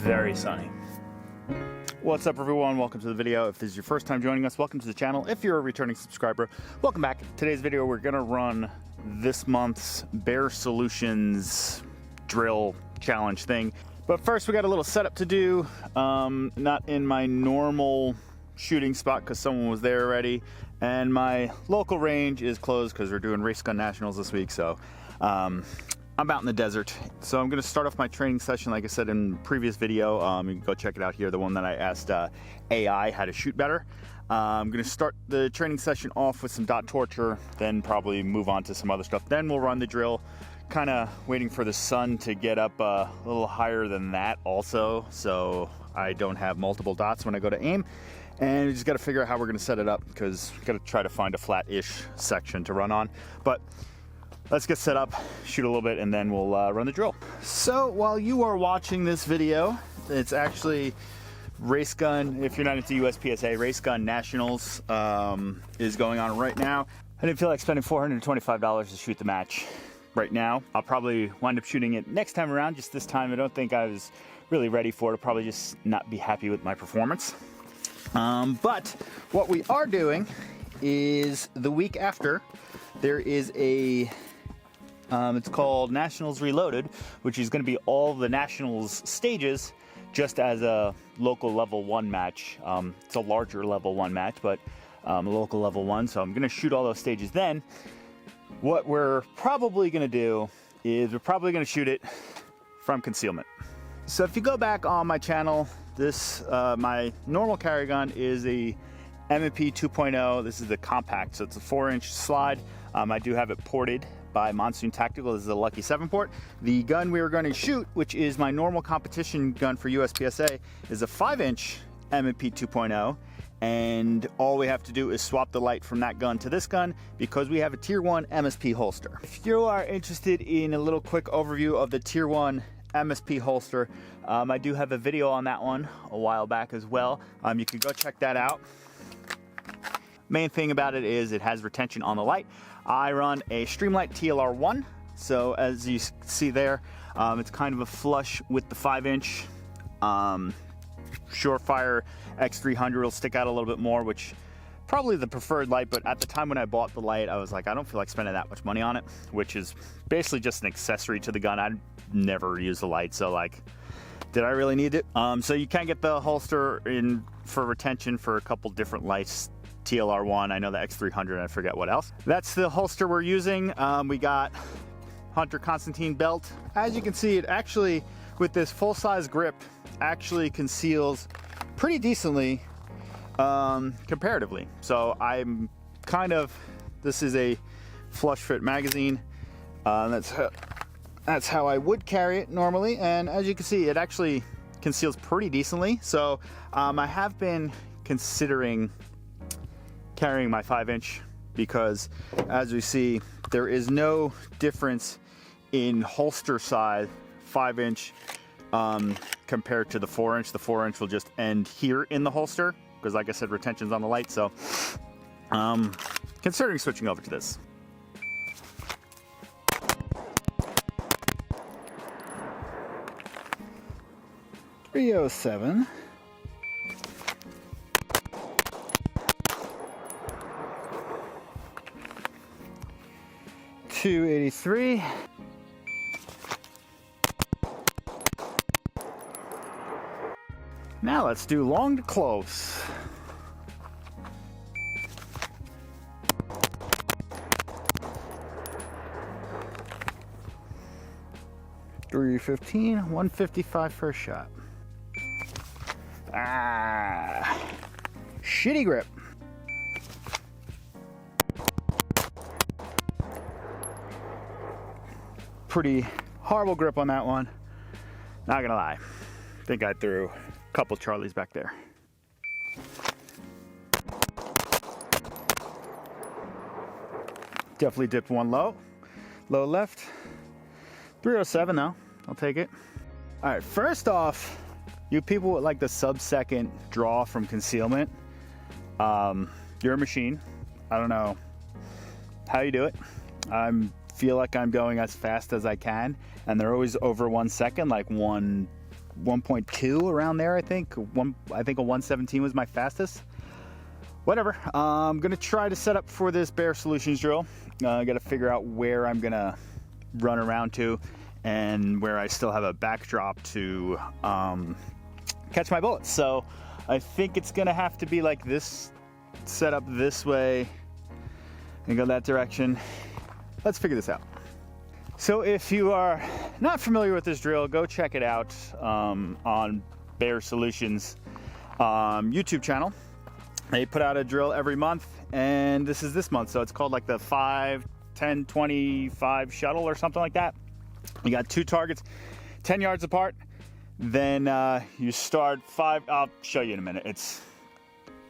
very sunny. What's up everyone, welcome to the video. If this is your first time joining us, welcome to the channel. If you're a returning subscriber, welcome back. Today's video, we're gonna run this month's Baer Solutions drill challenge thing. But first we got a little setup to do. Not in my normal shooting spot because someone was there already. And my local range is closed because we're doing race gun nationals this week. So I'm out in the desert. So I'm gonna start off my training session, like I said in the previous video. You can go check it out here, the one that I asked AI how to shoot better. I'm gonna start the training session off with some dot torture, then probably move on to some other stuff. Then we'll run the drill, kind of waiting for the sun to get up a little higher than that also, so I don't have multiple dots when I go to aim. And we just gotta figure out how we're gonna set it up because we gotta try to find a flat-ish section to run on. But let's get set up, shoot a little bit, and then we'll run the drill. So while you are watching this video, it's actually race gun, if you're not into USPSA, race gun nationals is going on right now. I didn't feel like spending $425 to shoot the match right now. I'll probably wind up shooting it next time around. Just this time I don't think I was really ready for it. I'll probably just not be happy with my performance. But what we are doing is the week after, there is a it's called Nationals Reloaded, which is going to be all the Nationals stages just as a local level 1 match. It's a larger level 1 match, but a local level 1, so I'm going to shoot all those stages then. What we're probably going to do is we're probably going to shoot it from concealment. So if you go back on my channel, this my normal carry gun is a M&P 2.0. This is the compact, so it's a 4-inch slide. I do have it ported by Monsoon Tactical. This is a Lucky 7 port. The gun we were going to shoot, which is my normal competition gun for USPSA, is a 5-inch M&P 2.0, and all we have to do is swap the light from that gun to this gun because we have a Tier 1 MSP holster. If you are interested in a little quick overview of the Tier 1 MSP holster, I do have a video on that one a while back as well. You can go check that out. Main thing about it is it has retention on the light. I run a Streamlight TLR1, so as you see there, it's kind of a flush with the 5-inch. Surefire X300 will stick out a little bit more, which probably the preferred light, but at the time when I bought the light, I was like, I don't feel like spending that much money on it, which is basically just an accessory to the gun. I'd never use the light, so like, did I really need it? So you can get the holster in for retention for a couple different lights. TLR1, I know the X300, I forget what else. That's the holster we're using. We got Hunter Constantine belt. As you can see, it actually, with this full-size grip, actually conceals pretty decently comparatively. So I'm kind of, this is a flush fit magazine. That's how I would carry it normally, and as you can see, it actually conceals pretty decently. So I have been considering carrying my 5-inch because, as we see, there is no difference in holster size 5-inch compared to the 4-inch. The 4-inch will just end here in the holster because, like I said, retention's on the light. So considering switching over to this. .307. .283. Now let's do long to close. .315, 155 first shot. Shitty grip. Pretty horrible grip on that one. Not gonna lie. I think I threw a couple Charlies back there. Definitely dipped one low. Low left. 307 though. I'll take it. All right, first off, you people with like the sub-second draw from concealment, you're a machine. I don't know how you do it. I feel like I'm going as fast as I can, and they're always over 1 second, like 1 1.2 around there, I think. I think a 117 was my fastest. Whatever. I'm gonna try to set up for this Baer Solutions drill. I gotta figure out where I'm gonna run around to and where I still have a backdrop to catch my bullets. So I think it's gonna have to be like this, set up this way and go that direction. Let's figure this out. So if you are not familiar with this drill, go check it out on Baer Solutions YouTube channel. They put out a drill every month, and this is this month, so it's called like the 5, 10, 25 shuttle or something like that. You got 2 targets, 10 yards apart. Then you start 5. I'll show you in a minute. It's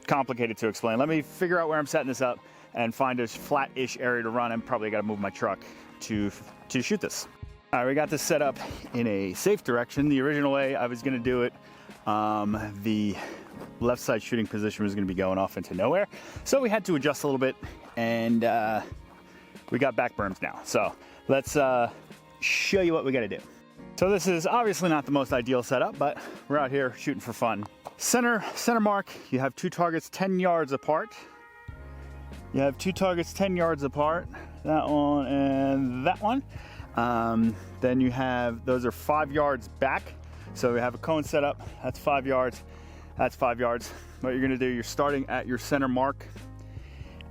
complicated to explain. Let me figure out where I'm setting this up and find a flat-ish area to run. I'm probably got to move my truck to shoot this. All right, we got this set up in a safe direction. The original way I was going to do it, the left side shooting position was going to be going off into nowhere, so we had to adjust a little bit, and we got back berms now. So let's show you what we got to do. So this is obviously not the most ideal setup, but we're out here shooting for fun. Center mark, you have 2 targets 10 yards apart. You have 2 targets 10 yards apart, that one and that one. Then you have, those are 5 yards back. So we have a cone set up, that's 5 yards, that's 5 yards. What you're gonna do, you're starting at your center mark.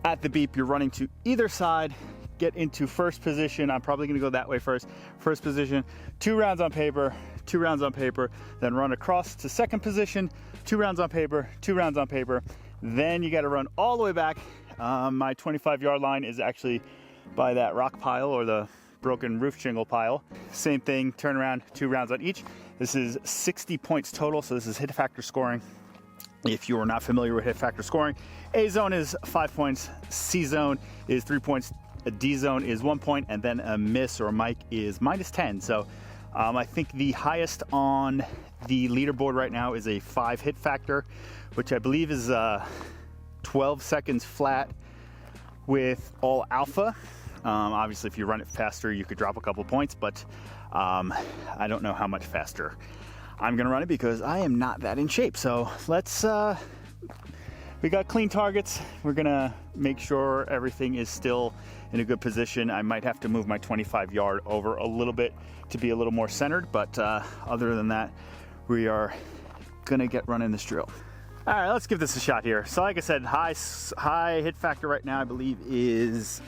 At the beep, you're running to either side, get into first position. I'm probably gonna go that way first. First position, 2 rounds on paper, 2 rounds on paper, then run across to second position, 2 rounds on paper, 2 rounds on paper. Then you gotta run all the way back. My 25-yard line is actually by that rock pile or the broken roof shingle pile. Same thing, turn around, 2 rounds on each. This is 60 points total, so this is hit factor scoring. If you are not familiar with hit factor scoring, A zone is 5 points, C zone is 3 points, a D zone is 1 point, and then a miss or a mic is -10. So I think the highest on the leaderboard right now is a 5 hit factor, which I believe is 12 seconds flat with all alpha. Obviously, if you run it faster, you could drop a couple points, but I don't know how much faster I'm gonna run it because I am not that in shape. So let's, we got clean targets. We're gonna make sure everything is still in a good position. I might have to move my 25-yard over a little bit to be a little more centered, but other than that, we are gonna get running this drill. All right, let's give this a shot here. So like I said, high hit factor right now, I believe is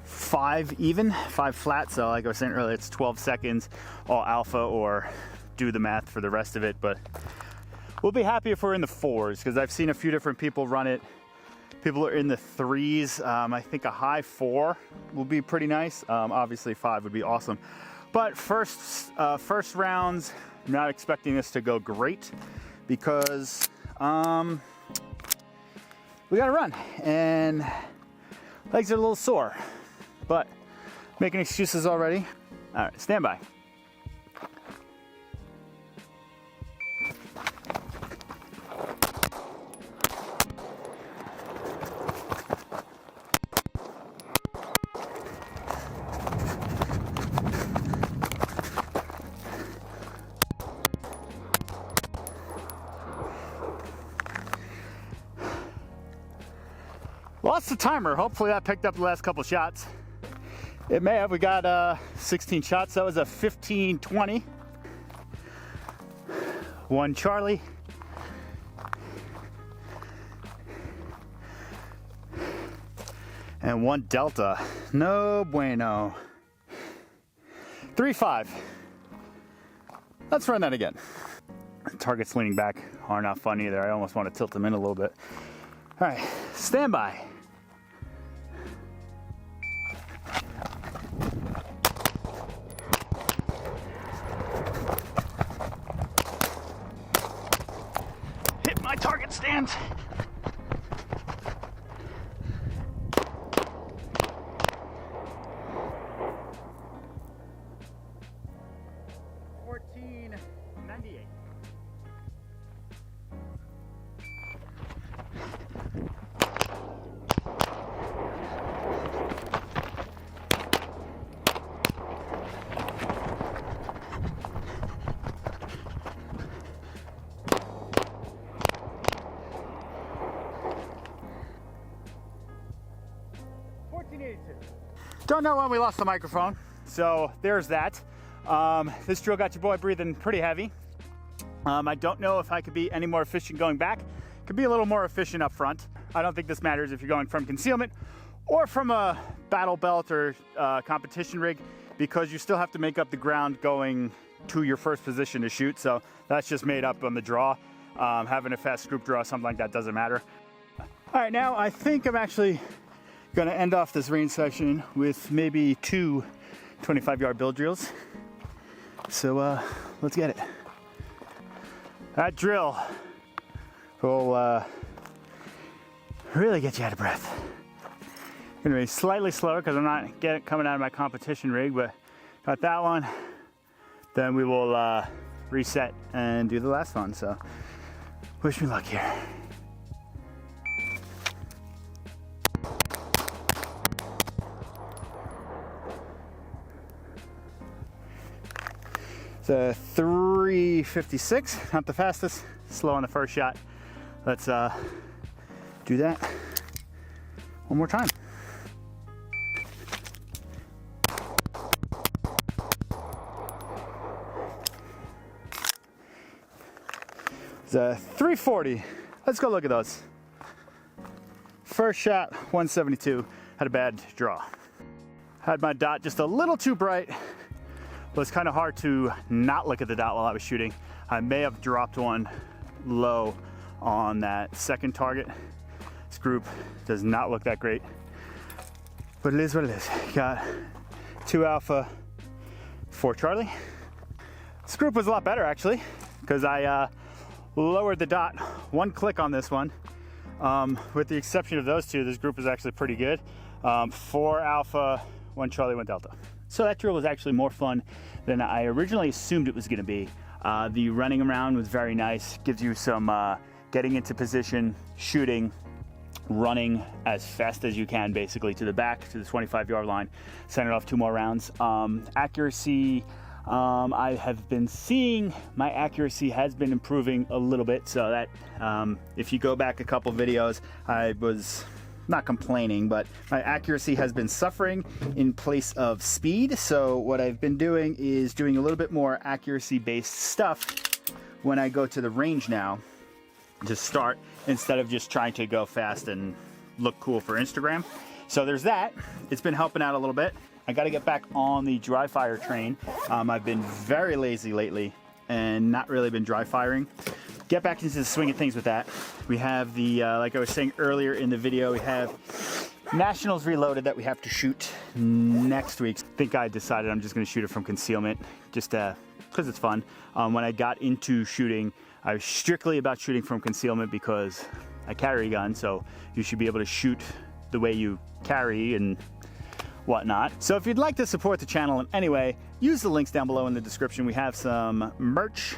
5 even, 5 flat. So like I was saying earlier, it's 12 seconds, all alpha, or do the math for the rest of it. But we'll be happy if we're in the 4s, because I've seen a few different people run it. People are in the 3s. I think a high 4 will be pretty nice. Obviously 5 would be awesome. But first rounds, I'm not expecting this to go great, because we gotta run and legs are a little sore, but making excuses already. All right, stand by. Lost the timer. Hopefully that picked up the last couple shots. It may have. We got 16 shots. That was a 15-20. 1 Charlie. And 1 Delta. No bueno. 3-5. Let's run that again. Targets leaning back are not fun either. I almost want to tilt them in a little bit. All right, stand by. Hit my target stand. $14.98. Don't know when we lost the microphone, so there's that. This drill got your boy breathing pretty heavy. I don't know if I could be any more efficient going back. Could be a little more efficient up front. I don't think this matters if you're going from concealment or from a battle belt or competition rig, because you still have to make up the ground going to your first position to shoot. So that's just made up on the draw. Having a fast group draw, something like that doesn't matter. All right, now I think I'm actually gonna end off this range section with maybe 2 25-yard build drills. So let's get it. That drill will really get you out of breath. Gonna be slightly slower because I'm not coming out of my competition rig, but got that one. Then we will reset and do the last one. So wish me luck here. It's a 356, not the fastest, slow on the first shot. Let's do that one more time. It's a 340. Let's go look at those. First shot, 172, had a bad draw. Had my dot just a little too bright. It was kind of hard to not look at the dot while I was shooting. I may have dropped one low on that second target. This group does not look that great, but it is what it is. Got 2 Alpha, 4 Charlie. This group was a lot better actually, because I lowered the dot 1 click on this one. With the exception of those two, this group is actually pretty good. 4 Alpha, 1 Charlie, 1 Delta. So that drill was actually more fun than I originally assumed it was going to be. The running around was very nice. Gives you some getting into position, shooting, running as fast as you can, basically to the back, to the 25-yard line, send it off 2 more rounds. Accuracy, I have been seeing my accuracy has been improving a little bit, so that if you go back a couple videos, I was not complaining, but my accuracy has been suffering in place of speed. So what I've been doing is doing a little bit more accuracy based stuff when I go to the range now to start, instead of just trying to go fast and look cool for Instagram. So there's that. It's been helping out a little bit. I got to get back on the dry fire train. I've been very lazy lately and not really been dry firing. Get back into the swing of things with that. We have the, like I was saying earlier in the video, we have Nationals Reloaded that we have to shoot next week. I think I decided I'm just gonna shoot it from concealment, just because it's fun. When I got into shooting, I was strictly about shooting from concealment because I carry a gun, so you should be able to shoot the way you carry and whatnot. So if you'd like to support the channel in any way, use the links down below in the description. We have some merch.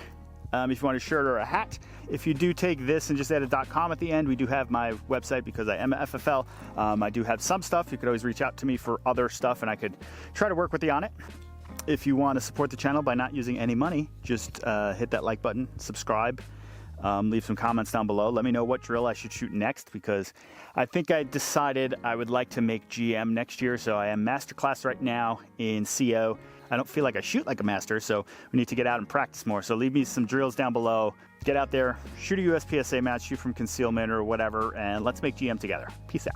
If you want a shirt or a hat. If you do take this and just add a .com at the end, we do have my website because I am a FFL. I do have some stuff. You could always reach out to me for other stuff and I could try to work with you on it. If you want to support the channel by not using any money, just hit that like button, subscribe, leave some comments down below. Let me know what drill I should shoot next, because I think I decided I would like to make GM next year. So I am master class right now in CO. I don't feel like I shoot like a master, so we need to get out and practice more. So leave me some drills down below. Get out there, shoot a USPSA match, shoot from concealment or whatever, and let's make GM together. Peace out.